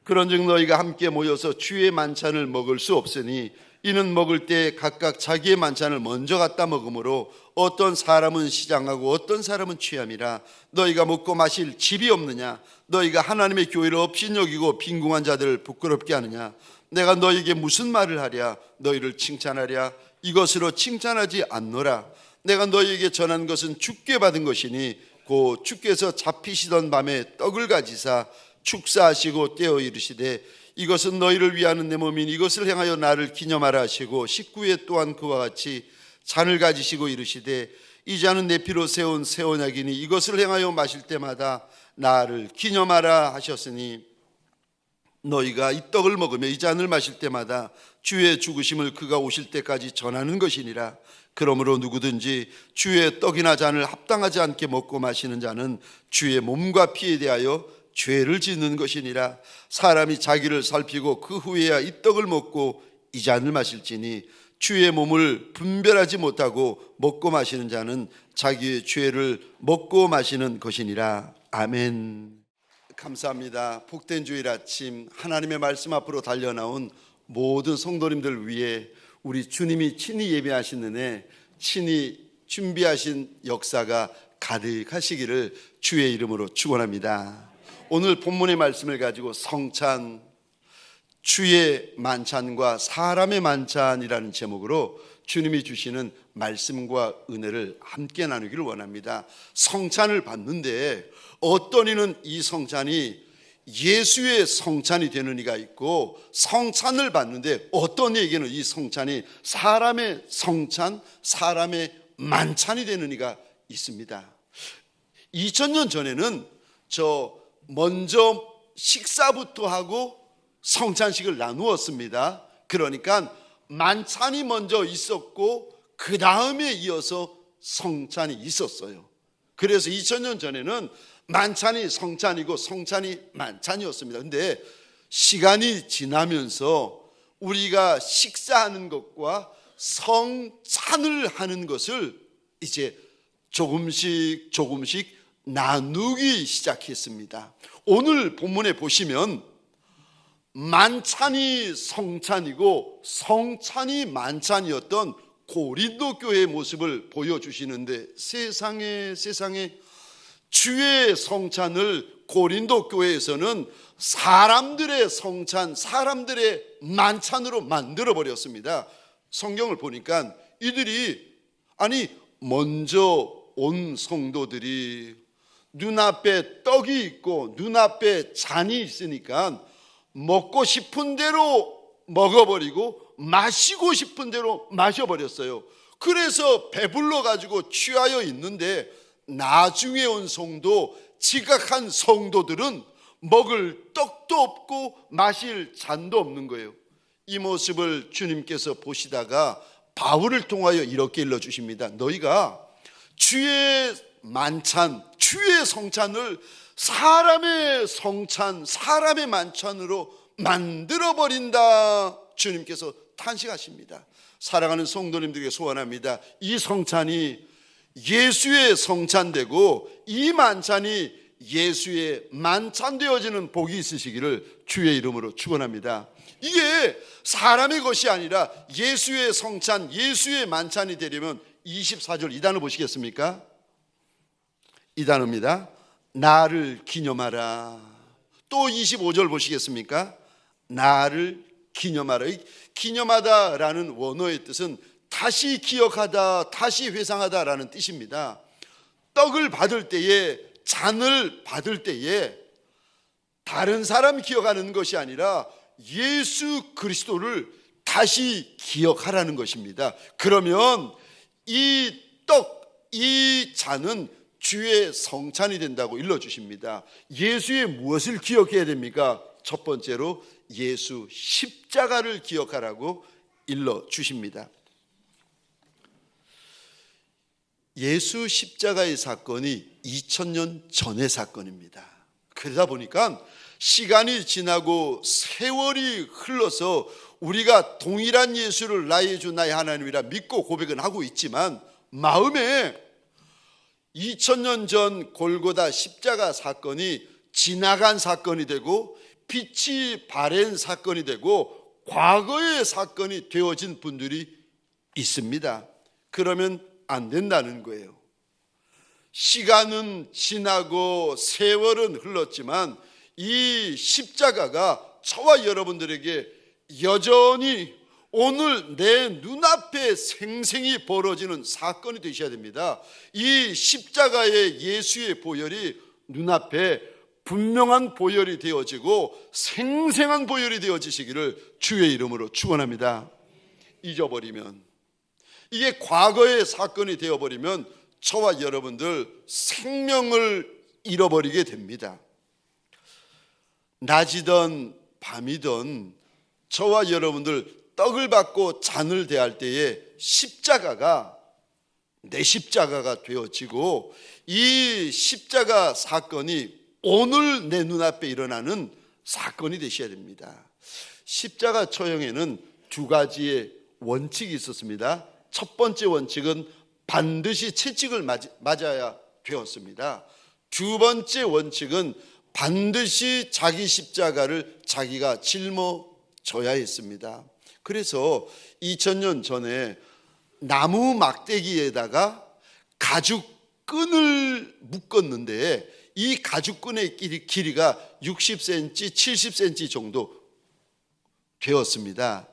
그런즉 너희가 함께 모여서 주의 만찬을 먹을 수 없으니 이는 먹을 때 각각 자기의 만찬을 먼저 갖다 먹으므로 어떤 사람은 시장하고 어떤 사람은 취함이라. 너희가 먹고 마실 집이 없느냐? 너희가 하나님의 교회를 업신여기고 빈궁한 자들을 부끄럽게 하느냐? 내가 너희에게 무슨 말을 하랴? 너희를 칭찬하랴? 이것으로 칭찬하지 않노라. 내가 너희에게 전한 것은 주께 받은 것이니 곧 주께서 잡히시던 밤에 떡을 가지사 축사하시고 떼어 이르시되 이것은 너희를 위하는 내 몸이니 이것을 행하여 나를 기념하라 하시고 19회 또한 그와 같이 잔을 가지시고 이르시되 이 잔은 내 피로 세운 새 언약이니 이것을 행하여 마실 때마다 나를 기념하라 하셨으니 너희가 이 떡을 먹으며 이 잔을 마실 때마다 주의 죽으심을 그가 오실 때까지 전하는 것이니라. 그러므로 누구든지 주의 떡이나 잔을 합당하지 않게 먹고 마시는 자는 주의 몸과 피에 대하여 죄를 짓는 것이니라. 사람이 자기를 살피고 그 후에야 이 떡을 먹고 이 잔을 마실지니 주의 몸을 분별하지 못하고 먹고 마시는 자는 자기의 죄를 먹고 마시는 것이니라. 아멘. 감사합니다. 복된 주일 아침 하나님의 말씀 앞으로 달려나온 모든 성도님들 위해 우리 주님이 친히 예배하신 은혜, 친히 준비하신 역사가 가득하시기를 주의 이름으로 축원합니다. 오늘 본문의 말씀을 가지고 성찬, 주의 만찬과 사람의 만찬이라는 제목으로 주님이 주시는 말씀과 은혜를 함께 나누기를 원합니다. 성찬을 받는데 어떤 이는 이 성찬이 예수의 성찬이 되는 이가 있고, 성찬을 받는데 어떤 이에게는 이 성찬이 사람의 성찬, 사람의 만찬이 되는 이가 있습니다. 2000년 전에는 먼저 식사부터 하고 성찬식을 나누었습니다. 그러니까 만찬이 먼저 있었고 그 다음에 이어서 성찬이 있었어요. 그래서 2000년 전에는 만찬이 성찬이고 성찬이 만찬이었습니다. 근데 시간이 지나면서 우리가 식사하는 것과 성찬을 하는 것을 이제 조금씩 나누기 시작했습니다. 오늘 본문에 보시면 만찬이 성찬이고 성찬이 만찬이었던 고린도 교회의 모습을 보여주시는데, 세상에 주의 성찬을 고린도 교회에서는 사람들의 성찬, 사람들의 만찬으로 만들어 버렸습니다. 성경을 보니까 이들이 먼저 온 성도들이 눈앞에 떡이 있고 눈앞에 잔이 있으니까 먹고 싶은 대로 먹어버리고 마시고 싶은 대로 마셔버렸어요. 그래서 배불러 가지고 취하여 있는데, 나중에 온 성도, 지각한 성도들은 먹을 떡도 없고 마실 잔도 없는 거예요. 이 모습을 주님께서 보시다가 바울을 통하여 이렇게 일러주십니다. 너희가 주의 만찬, 주의 성찬을 사람의 성찬, 사람의 만찬으로 만들어버린다. 주님께서 탄식하십니다. 사랑하는 성도님들에게 소원합니다. 이 성찬이 예수의 성찬되고 이 만찬이 예수의 만찬되어지는 복이 있으시기를 주의 이름으로 축원합니다. 이게 사람의 것이 아니라 예수의 성찬, 예수의 만찬이 되려면 24절 이 단어 보시겠습니까? 이 단어입니다. 나를 기념하라. 또 25절 보시겠습니까? 나를 기념하라. 기념하다라는 원어의 뜻은 다시 기억하다, 다시 회상하다라는 뜻입니다. 떡을 받을 때에, 잔을 받을 때에 다른 사람 기억하는 것이 아니라 예수 그리스도를 다시 기억하라는 것입니다. 그러면 이 떡, 이 잔은 주의 성찬이 된다고 일러주십니다. 예수의 무엇을 기억해야 됩니까? 첫 번째로 예수 십자가를 기억하라고 일러주십니다. 예수 십자가의 사건이 2000년 전의 사건입니다. 그러다 보니까 시간이 지나고 세월이 흘러서 우리가 동일한 예수를 나의 주 나의 하나님이라 믿고 고백은 하고 있지만, 마음에 2000년 전 골고다 십자가 사건이 지나간 사건이 되고 빛이 바랜 사건이 되고 과거의 사건이 되어진 분들이 있습니다. 그러면 안 된다는 거예요. 시간은 지나고 세월은 흘렀지만 이 십자가가 저와 여러분들에게 여전히 오늘 내 눈앞에 생생히 벌어지는 사건이 되셔야 됩니다. 이 십자가의 예수의 보혈이 눈앞에 분명한 보혈이 되어지고 생생한 보혈이 되어지시기를 주의 이름으로 축원합니다. 잊어버리면, 이게 과거의 사건이 되어버리면 저와 여러분들 생명을 잃어버리게 됩니다. 낮이든 밤이든 저와 여러분들 떡을 받고 잔을 대할 때에 십자가가 내 십자가가 되어지고 이 십자가 사건이 오늘 내 눈앞에 일어나는 사건이 되셔야 됩니다. 십자가 처형에는 두 가지의 원칙이 있었습니다. 첫 번째 원칙은 반드시 채찍을 맞아야 되었습니다. 두 번째 원칙은 반드시 자기 십자가를 자기가 짊어져야 했습니다. 그래서 2000년 전에 나무 막대기에다가 가죽끈을 묶었는데 이 가죽끈의 길이가 60cm, 70cm 정도 되었습니다.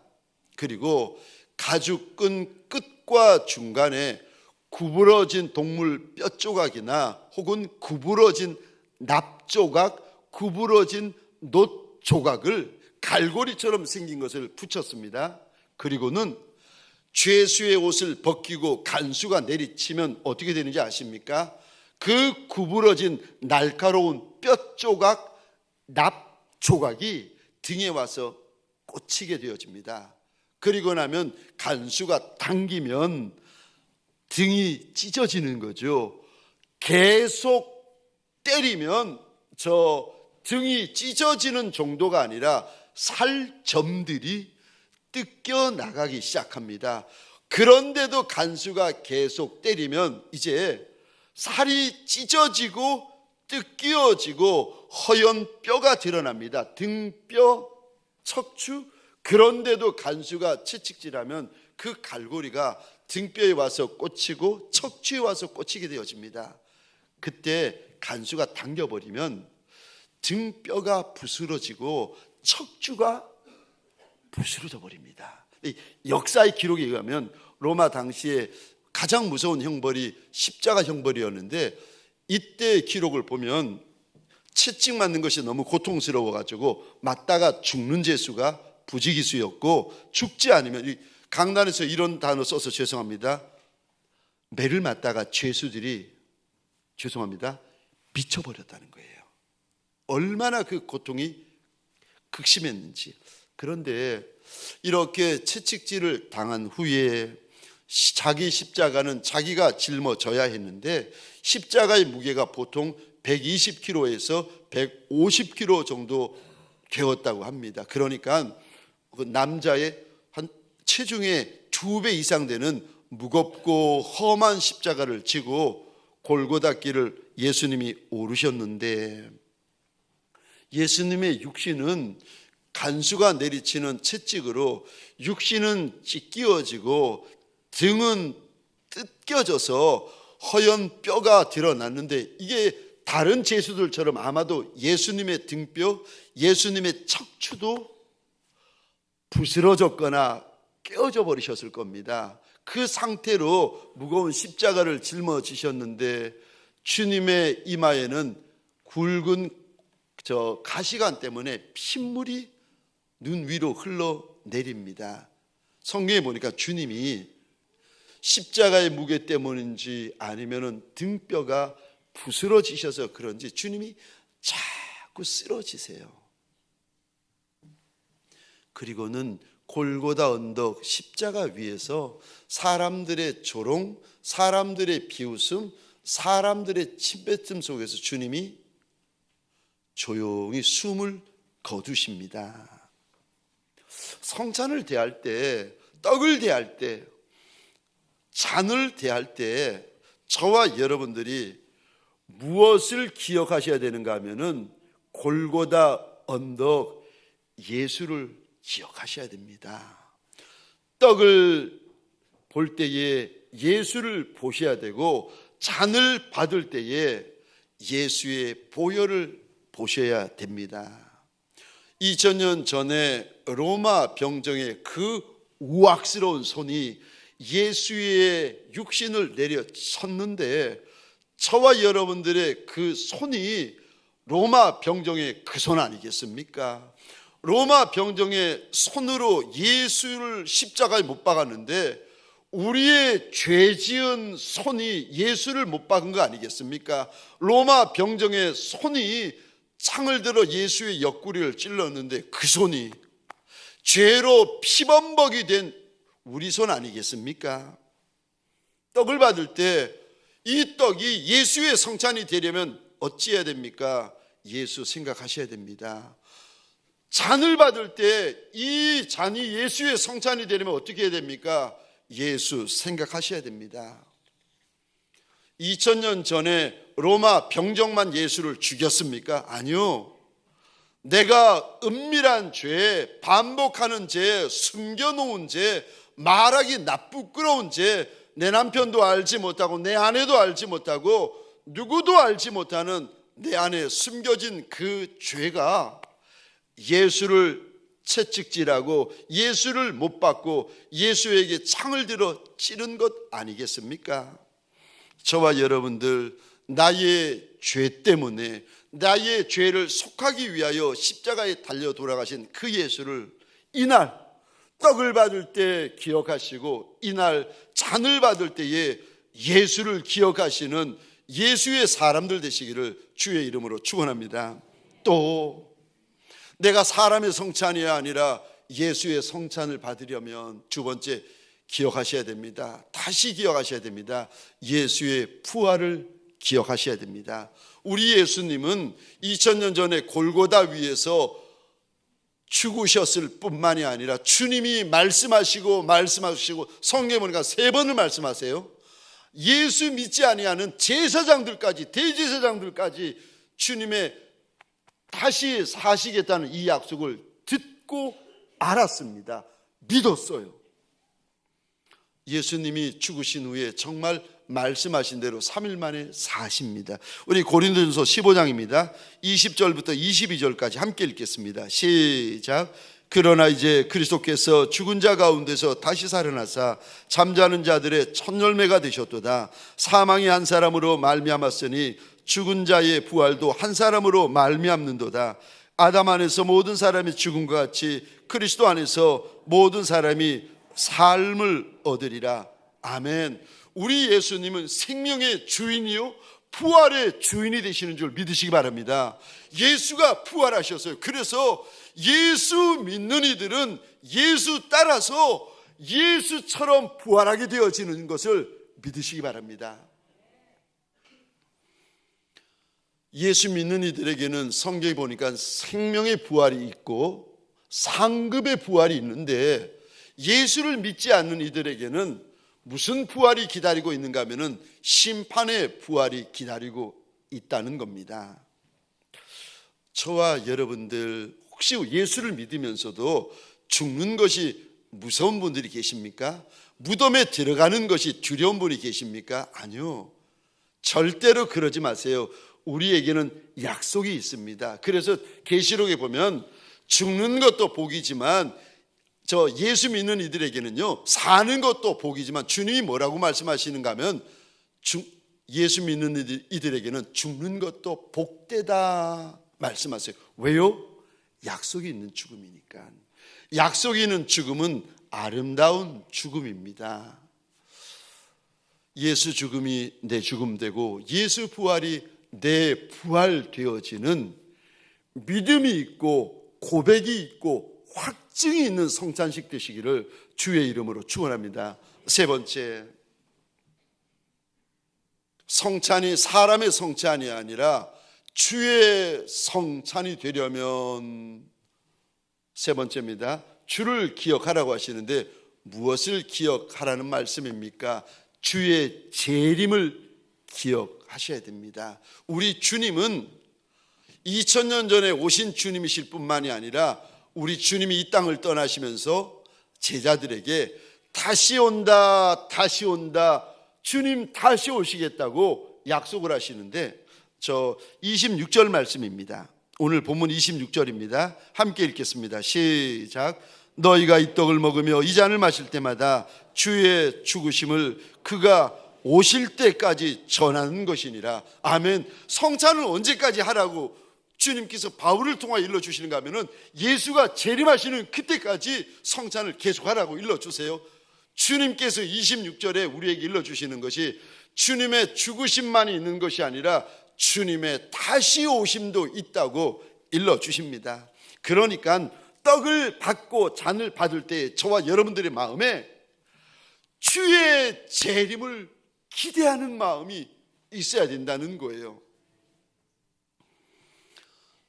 그리고 가죽끈 끝과 중간에 구부러진 동물 뼈 조각이나 혹은 구부러진 납 조각, 구부러진 놋 조각을 갈고리처럼 생긴 것을 붙였습니다. 그리고는 죄수의 옷을 벗기고 간수가 내리치면 어떻게 되는지 아십니까? 그 구부러진 날카로운 뼈 조각, 납 조각이 등에 와서 꽂히게 되어집니다. 그리고 나면 간수가 당기면 등이 찢어지는 거죠. 계속 때리면 저 등이 찢어지는 정도가 아니라 살점들이 뜯겨 나가기 시작합니다. 그런데도 간수가 계속 때리면 이제 살이 찢어지고 뜯겨지고 허연 뼈가 드러납니다. 등뼈, 척추. 그런데도 간수가 채찍질하면 그 갈고리가 등뼈에 와서 꽂히고 척추에 와서 꽂히게 되어집니다. 그때 간수가 당겨버리면 등뼈가 부스러지고 척추가 부스러져 버립니다. 역사의 기록에 의하면 로마 당시에 가장 무서운 형벌이 십자가 형벌이었는데, 이때 기록을 보면 채찍 맞는 것이 너무 고통스러워 가지고 맞다가 죽는 죄수가 부지기수였고, 죽지 않으면, 강단에서 이런 단어 써서 죄송합니다, 매를 맞다가 죄수들이 죄송합니다 미쳐버렸다는 거예요. 얼마나 그 고통이 극심했는지. 그런데 이렇게 채찍질을 당한 후에 자기 십자가는 자기가 짊어져야 했는데, 십자가의 무게가 보통 120kg에서 150kg 정도 되었다고 합니다. 그러니까 그 남자의 한 체중의 2배 이상 되는 무겁고 험한 십자가를 지고 골고다 길을 예수님이 오르셨는데, 예수님의 육신은 간수가 내리치는 채찍으로 육신은 찢겨지고 등은 뜯겨져서 허연 뼈가 드러났는데, 이게 다른 죄수들처럼 아마도 예수님의 등뼈, 예수님의 척추도 부스러졌거나 깨어져 버리셨을 겁니다. 그 상태로 무거운 십자가를 짊어지셨는데 주님의 이마에는 굵은 가시관 때문에 핏물이 눈 위로 흘러내립니다. 성경에 보니까 주님이 십자가의 무게 때문인지 아니면 등뼈가 부스러지셔서 그런지 주님이 자꾸 쓰러지세요. 그리고는 골고다 언덕 십자가 위에서 사람들의 조롱, 사람들의 비웃음, 사람들의 침뱉음 속에서 주님이 조용히 숨을 거두십니다. 성찬을 대할 때, 떡을 대할 때, 잔을 대할 때 저와 여러분들이 무엇을 기억하셔야 되는가 하면은 골고다 언덕 예수를 기억하셔야 됩니다. 떡을 볼 때에 예수를 보셔야 되고, 잔을 받을 때에 예수의 보혈을 보셔야 됩니다. 2000년 전에 로마 병정의 그 우악스러운 손이 예수의 육신을 내려 쳤는데, 저와 여러분들의 그 손이 로마 병정의 그 손 아니겠습니까? 로마 병정의 손으로 예수를 십자가에 못 박았는데, 우리의 죄 지은 손이 예수를 못 박은 거 아니겠습니까? 로마 병정의 손이 창을 들어 예수의 옆구리를 찔렀는데, 그 손이 죄로 피범벅이 된 우리 손 아니겠습니까? 떡을 받을 때 이 떡이 예수의 성찬이 되려면 어찌해야 됩니까? 예수 생각하셔야 됩니다. 잔을 받을 때 이 잔이 예수의 성찬이 되려면 어떻게 해야 됩니까? 예수 생각하셔야 됩니다. 2000년 전에 로마 병정만 예수를 죽였습니까? 아니요. 내가 은밀한 죄, 반복하는 죄, 숨겨놓은 죄, 말하기 나쁘끄러운 죄, 내 남편도 알지 못하고 내 아내도 알지 못하고 누구도 알지 못하는 내 안에 숨겨진 그 죄가 예수를 채찍질하고 예수를 못 받고 예수에게 창을 들어 찌른 것 아니겠습니까? 저와 여러분들, 나의 죄 때문에 나의 죄를 속하기 위하여 십자가에 달려 돌아가신 그 예수를 이날 떡을 받을 때 기억하시고, 이날 잔을 받을 때에 예수를 기억하시는 예수의 사람들 되시기를 주의 이름으로 축원합니다. 또 내가 사람의 성찬이 아니라 예수의 성찬을 받으려면 두 번째 기억하셔야 됩니다. 다시 기억하셔야 됩니다. 예수의 부활을 기억하셔야 됩니다. 우리 예수님은 2000년 전에 골고다 위에서 죽으셨을 뿐만이 아니라 주님이 말씀하시고 성경에 보니까 3번을 말씀하세요. 예수 믿지 아니하는 제사장들까지, 대제사장들까지 주님의 다시 사시겠다는 이 약속을 듣고 알았습니다. 믿었어요. 예수님이 죽으신 후에 정말 말씀하신 대로 3일 만에 사십니다. 우리 고린도전서 15장입니다. 20절부터 22절까지 함께 읽겠습니다. 시작. 그러나 이제 그리스도께서 죽은 자 가운데서 다시 살아나사 잠자는 자들의 첫 열매가 되셨도다. 사망이 한 사람으로 말미암았으니 죽은 자의 부활도 한 사람으로 말미암는도다. 아담 안에서 모든 사람이 죽은 것 같이 그리스도 안에서 모든 사람이 삶을 얻으리라. 아멘. 우리 예수님은 생명의 주인이요 부활의 주인이 되시는 줄 믿으시기 바랍니다. 예수가 부활하셨어요. 그래서 예수 믿는 이들은 예수 따라서 예수처럼 부활하게 되어지는 것을 믿으시기 바랍니다. 예수 믿는 이들에게는 성경에 보니까 생명의 부활이 있고 상급의 부활이 있는데, 예수를 믿지 않는 이들에게는 무슨 부활이 기다리고 있는가 하면은 심판의 부활이 기다리고 있다는 겁니다. 저와 여러분들 혹시 예수를 믿으면서도 죽는 것이 무서운 분들이 계십니까? 무덤에 들어가는 것이 두려운 분이 계십니까? 아니요. 절대로 그러지 마세요. 우리에게는 약속이 있습니다. 그래서 계시록에 보면 죽는 것도 복이지만 저 예수 믿는 이들에게는요, 사는 것도 복이지만 주님이 뭐라고 말씀하시는가 하면 예수 믿는 이들에게는 죽는 것도 복되다 말씀하세요. 왜요? 약속이 있는 죽음이니까. 약속이 있는 죽음은 아름다운 죽음입니다. 예수 죽음이 내 죽음 되고 예수 부활이 내 부활 되어지는 믿음이 있고 고백이 있고 확증이 있는 성찬식 되시기를 주의 이름으로 축원합니다. 세 번째, 성찬이 사람의 성찬이 아니라 주의 성찬이 되려면 세 번째입니다. 주를 기억하라고 하시는데 무엇을 기억하라는 말씀입니까? 주의 재림을 기억하셔야 됩니다. 우리 주님은 2000년 전에 오신 주님이실 뿐만이 아니라 우리 주님이 이 땅을 떠나시면서 제자들에게 다시 온다, 다시 온다, 주님 다시 오시겠다고 약속을 하시는데, 저 26절 말씀입니다. 오늘 본문 26절입니다. 함께 읽겠습니다. 시작. 너희가 이 떡을 먹으며 이 잔을 마실 때마다 주의 죽으심을 그가 오실 때까지 전하는 것이니라. 아멘. 성찬을 언제까지 하라고 주님께서 바울을 통하여 일러주시는가 하면은 예수가 재림하시는 그때까지 성찬을 계속하라고 일러주세요. 주님께서 26절에 우리에게 일러주시는 것이 주님의 죽으심만이 있는 것이 아니라 주님의 다시 오심도 있다고 일러주십니다. 그러니까 떡을 받고 잔을 받을 때 저와 여러분들의 마음에 주의 재림을 기대하는 마음이 있어야 된다는 거예요.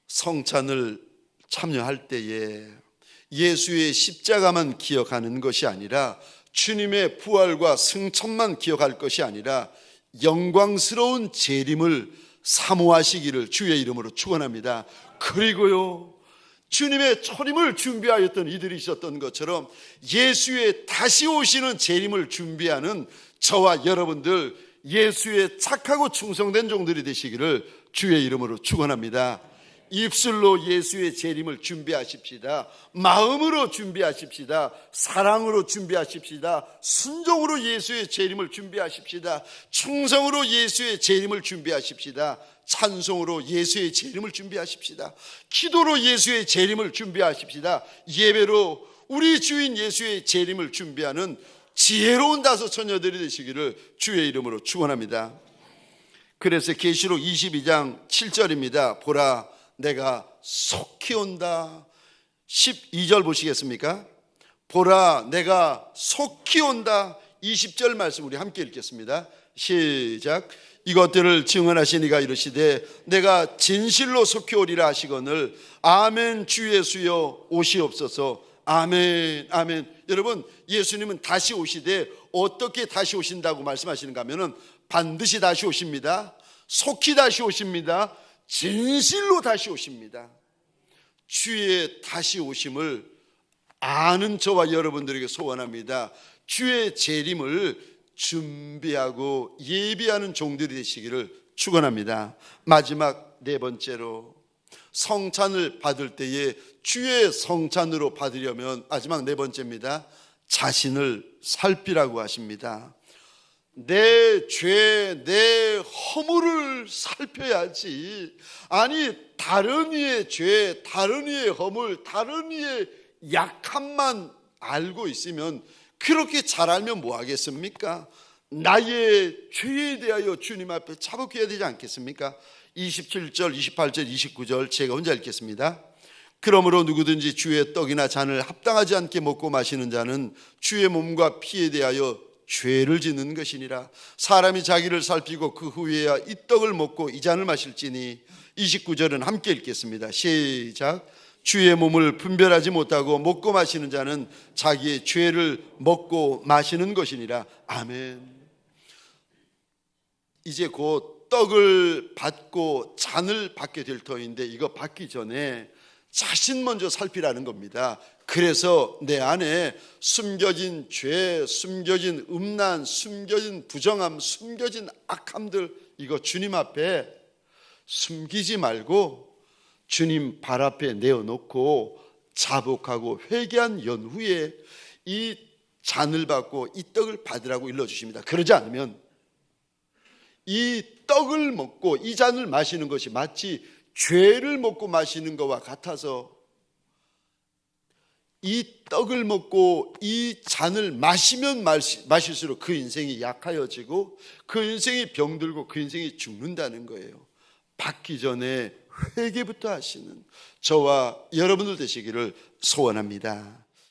성찬을 참여할 때에 예수의 십자가만 기억하는 것이 아니라 주님의 부활과 승천만 기억할 것이 아니라 영광스러운 재림을 사모하시기를 주의 이름으로 축원합니다. 그리고요, 주님의 초림을 준비하였던 이들이 있었던 것처럼 예수의 다시 오시는 재림을 준비하는 저와 여러분들, 예수의 착하고 충성된 종들이 되시기를 주의 이름으로 축원합니다. 입술로 예수의 재림을 준비하십시다. 마음으로 준비하십시다. 사랑으로 준비하십시다. 순종으로 예수의 재림을 준비하십시다. 충성으로 예수의 재림을 준비하십시다. 찬송으로 예수의 재림을 준비하십시다. 기도로 예수의 재림을 준비하십시다. 예배로 우리 주인 예수의 재림을 준비하는 지혜로운 다섯 처녀들이 되시기를 주의 이름으로 축원합니다. 그래서 계시록 22장 7절입니다. 보라, 내가 속히 온다. 12절 보시겠습니까? 보라, 내가 속히 온다. 20절 말씀 우리 함께 읽겠습니다. 시작. 이것들을 증언하신 이가 이르시되 내가 진실로 속히 오리라 하시거늘 아멘. 주 예수여 오시옵소서. 아멘, 아멘. 여러분, 예수님은 다시 오시되 어떻게 다시 오신다고 말씀하시는가 하면은 반드시 다시 오십니다. 속히 다시 오십니다. 진실로 다시 오십니다. 주의 다시 오심을 아는 저와 여러분들에게 소원합니다. 주의 재림을 준비하고 예비하는 종들이 되시기를 축원합니다. 마지막 네 번째로, 성찬을 받을 때에 주의 성찬으로 받으려면 마지막 네 번째입니다. 자신을 살피라고 하십니다. 내 죄, 내 허물을 살펴야지. 아니, 다른 이의 죄, 다른 이의 허물, 다른 이의 약함만 알고 있으면, 그렇게 잘 알면 뭐 하겠습니까? 나의 죄에 대하여 주님 앞에 자복해야 되지 않겠습니까? 27절, 28절, 29절 제가 혼자 읽겠습니다. 그러므로 누구든지 주의 떡이나 잔을 합당하지 않게 먹고 마시는 자는 주의 몸과 피에 대하여 죄를 짓는 것이니라. 사람이 자기를 살피고 그 후에야 이 떡을 먹고 이 잔을 마실지니. 29절은 함께 읽겠습니다. 시작. 주의 몸을 분별하지 못하고 먹고 마시는 자는 자기의 죄를 먹고 마시는 것이니라. 아멘. 이제 곧 떡을 받고 잔을 받게 될 터인데, 이거 받기 전에 자신 먼저 살피라는 겁니다. 그래서 내 안에 숨겨진 죄, 숨겨진 음란, 숨겨진 부정함, 숨겨진 악함들, 이거 주님 앞에 숨기지 말고 주님 발 앞에 내어놓고 자복하고 회개한 연후에 이 잔을 받고 이 떡을 받으라고 일러주십니다. 그러지 않으면 이 떡을 먹고 이 잔을 마시는 것이 마치 죄를 먹고 마시는 것과 같아서, 이 떡을 먹고 이 잔을 마시면 마실수록 그 인생이 약하여지고 그 인생이 병들고 그 인생이 죽는다는 거예요. 받기 전에 회개부터 하시는 저와 여러분들 되시기를 소원합니다.